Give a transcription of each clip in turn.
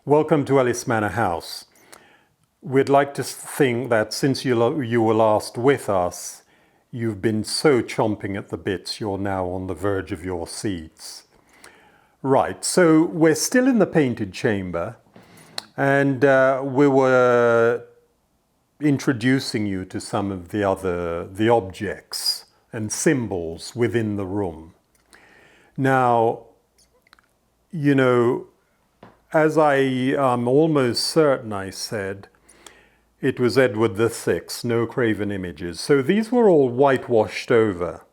Welcome to Ellys Manor House. We'd like to think that since you were last with us, you've been so chomping at the bits, you're now on the verge of your seats. Right, so we're still in the painted chamber, and we were introducing you to some of the objects and symbols within the room. Now, you know, as I am almost certain I said, it was Edward VI, no graven images. So these were all whitewashed over,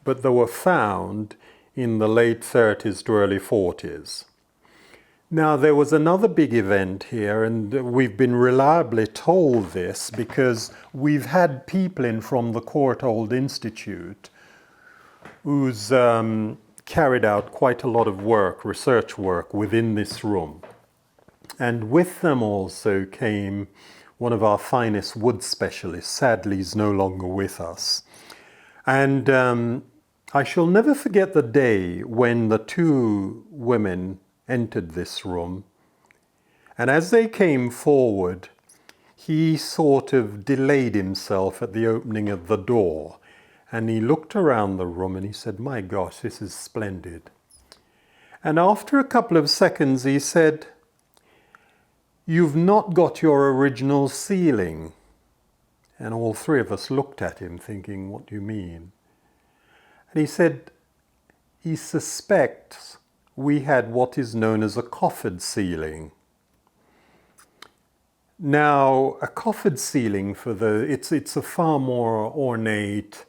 but they were found in the late 30s to early 40s. Now there was another big event here, and we've been reliably told this because we've had people in from the Courtauld Institute who's carried out quite a lot of work, research work, within this room. And with them also came one of our finest wood specialists. Sadly, he's no longer with us. And I shall never forget the day when the two women entered this room. And as they came forward, he sort of delayed himself at the opening of the door. And he looked around the room and he said, "My gosh, this is splendid." And after a couple of seconds he said, "You've not got your original ceiling." And all three of us looked at him thinking, "What do you mean?" And he said, he suspects we had what is known as a coffered ceiling. Now, a coffered ceiling, it's a far more ornate,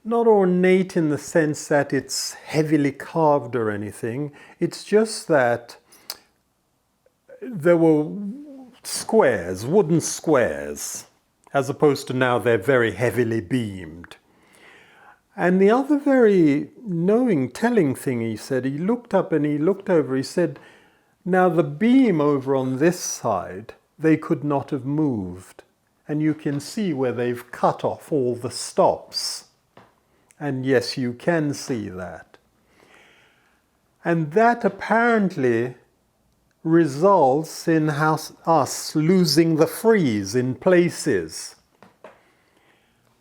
not ornate in the sense that it's heavily carved or anything. It's just that there were squares, wooden squares, as opposed to now they're very heavily beamed. And the other very telling thing he said, he looked up and he looked over, he said, now the beam over on this side, they could not have moved. And you can see where they've cut off all the stops. And yes, you can see that. And that apparently results in us losing the frieze in places,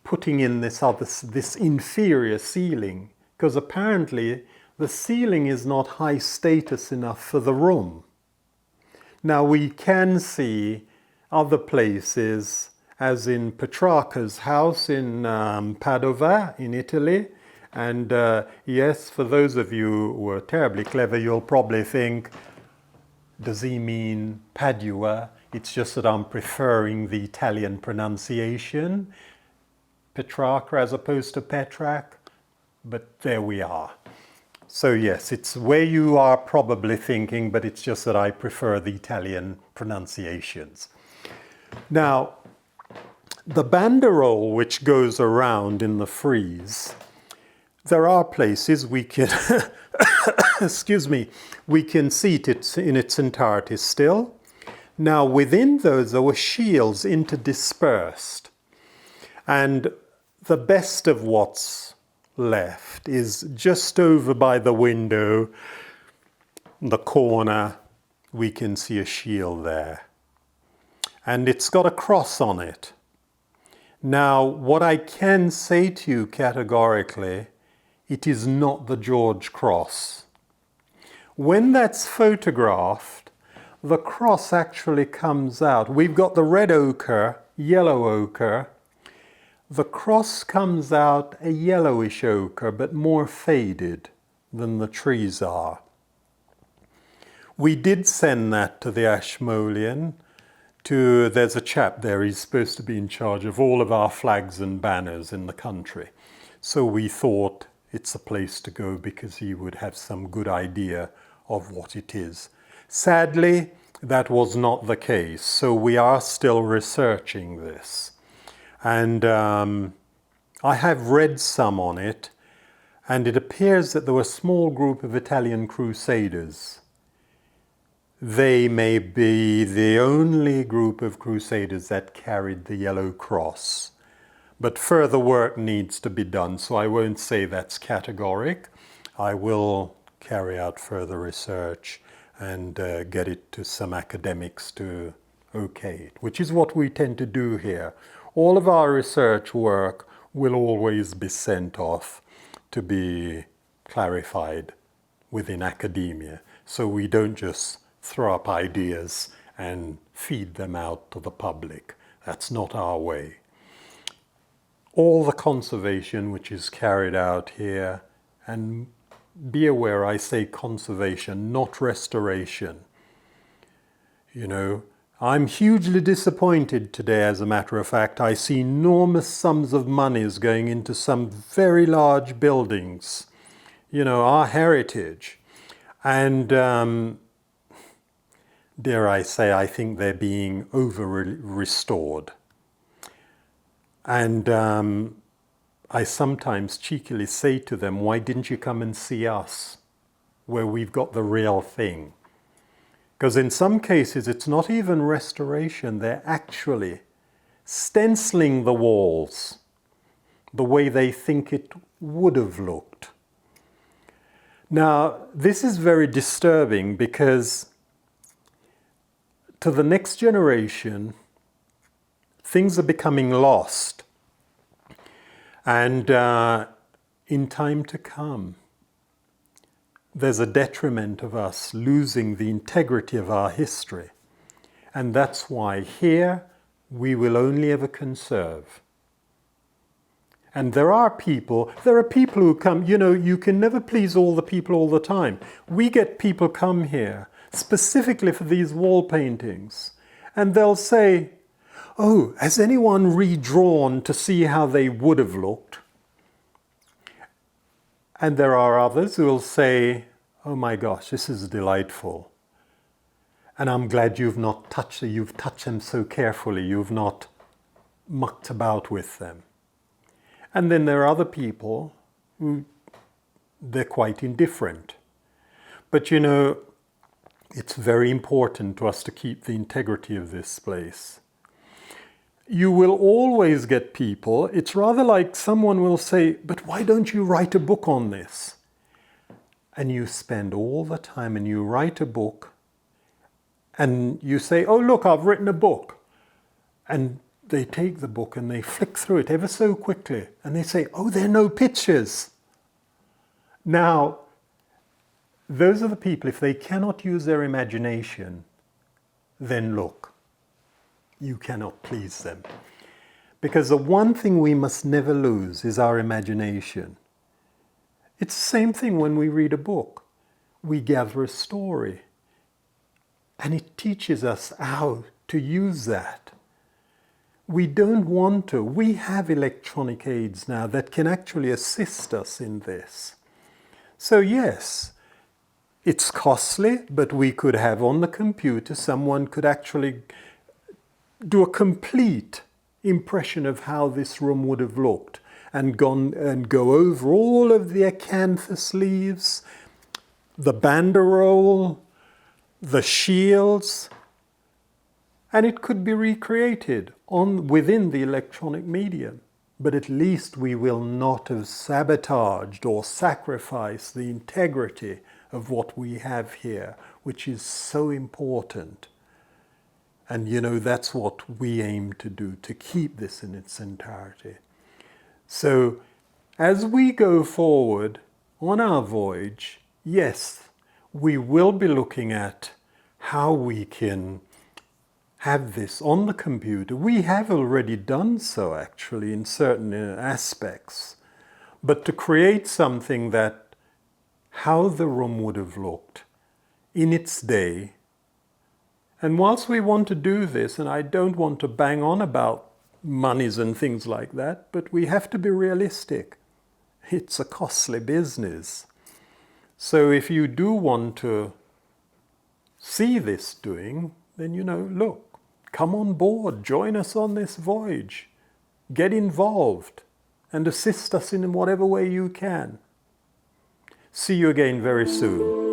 putting in this inferior ceiling, because apparently the ceiling is not high status enough for the room. Now we can see other places, as in Petrarca's house in Padova in Italy. And yes, for those of you who are terribly clever, you'll probably think, does he mean Padua? It's just that I'm preferring the Italian pronunciation, Petrarca as opposed to Petrac, but there we are. So yes, it's where you are probably thinking, but it's just that I prefer the Italian pronunciations. Now, the banderole which goes around in the frieze, there are places we can, excuse me, we can see it in its entirety still. Now within those there were shields interdispersed. And the best of what's left is just over by the window, the corner, we can see a shield there. And it's got a cross on it. Now, what I can say to you categorically, it is not the George cross. When that's photographed, the cross actually comes out. We've got the red ochre, yellow ochre. The cross comes out a yellowish ochre, but more faded than the trees are. We did send that to the Ashmolean. There's a chap there, he's supposed to be in charge of all of our flags and banners in the country. So we thought it's a place to go because he would have some good idea of what it is. Sadly, that was not the case, so we are still researching this. And I have read some on it, and it appears that there were a small group of Italian crusaders. They may be the only group of crusaders that carried the yellow cross. But further work needs to be done, so I won't say that's categoric. I will carry out further research and get it to some academics to okay it, which is what we tend to do here. All of our research work will always be sent off to be clarified within academia. So we don't just throw up ideas and feed them out to the public. That's not our way. All the conservation which is carried out here, and be aware I say conservation, not restoration. You know, I'm hugely disappointed today, as a matter of fact. I see enormous sums of monies going into some very large buildings, you know, our heritage. And dare I say, I think they're being over-restored. And I sometimes cheekily say to them, why didn't you come and see us, where we've got the real thing? Because in some cases, it's not even restoration. They're actually stenciling the walls the way they think it would have looked. Now, this is very disturbing because to the next generation, things are becoming lost. And in time to come, there's a detriment of us losing the integrity of our history. And that's why here we will only ever conserve. And there are people who come, you know, you can never please all the people all the time. We get people come here specifically for these wall paintings. And they'll say, oh, has anyone redrawn to see how they would have looked? And there are others who will say, oh my gosh, this is delightful. And I'm glad you've touched them so carefully, you've not mucked about with them. And then there are other people who, they're quite indifferent. But you know, it's very important to us to keep the integrity of this place. You will always get people, it's rather like someone will say, but why don't you write a book on this? And you spend all the time and you write a book and you say, oh look, I've written a book. And they take the book and they flick through it ever so quickly and they say, oh, there are no pictures. Now, those are the people, if they cannot use their imagination, then look. You cannot please them. Because the one thing we must never lose is our imagination. It's the same thing when we read a book. We gather a story. And it teaches us how to use that. We don't want to. We have electronic aids now that can actually assist us in this. So yes, it's costly, but we could have on the computer, someone could actually do a complete impression of how this room would have looked and go over all of the acanthus leaves, the banderole, the shields, and it could be recreated within the electronic medium. But at least we will not have sabotaged or sacrificed the integrity of what we have here, which is so important. And you know, that's what we aim to do, to keep this in its entirety. So, as we go forward on our voyage, yes, we will be looking at how we can have this on the computer. We have already done so, actually, in certain aspects. But to create something that, how the room would have looked in its day. And whilst we want to do this, and I don't want to bang on about monies and things like that, but we have to be realistic. It's a costly business. So if you do want to see this doing, then, you know, look, come on board, join us on this voyage, get involved, and assist us in whatever way you can. See you again very soon.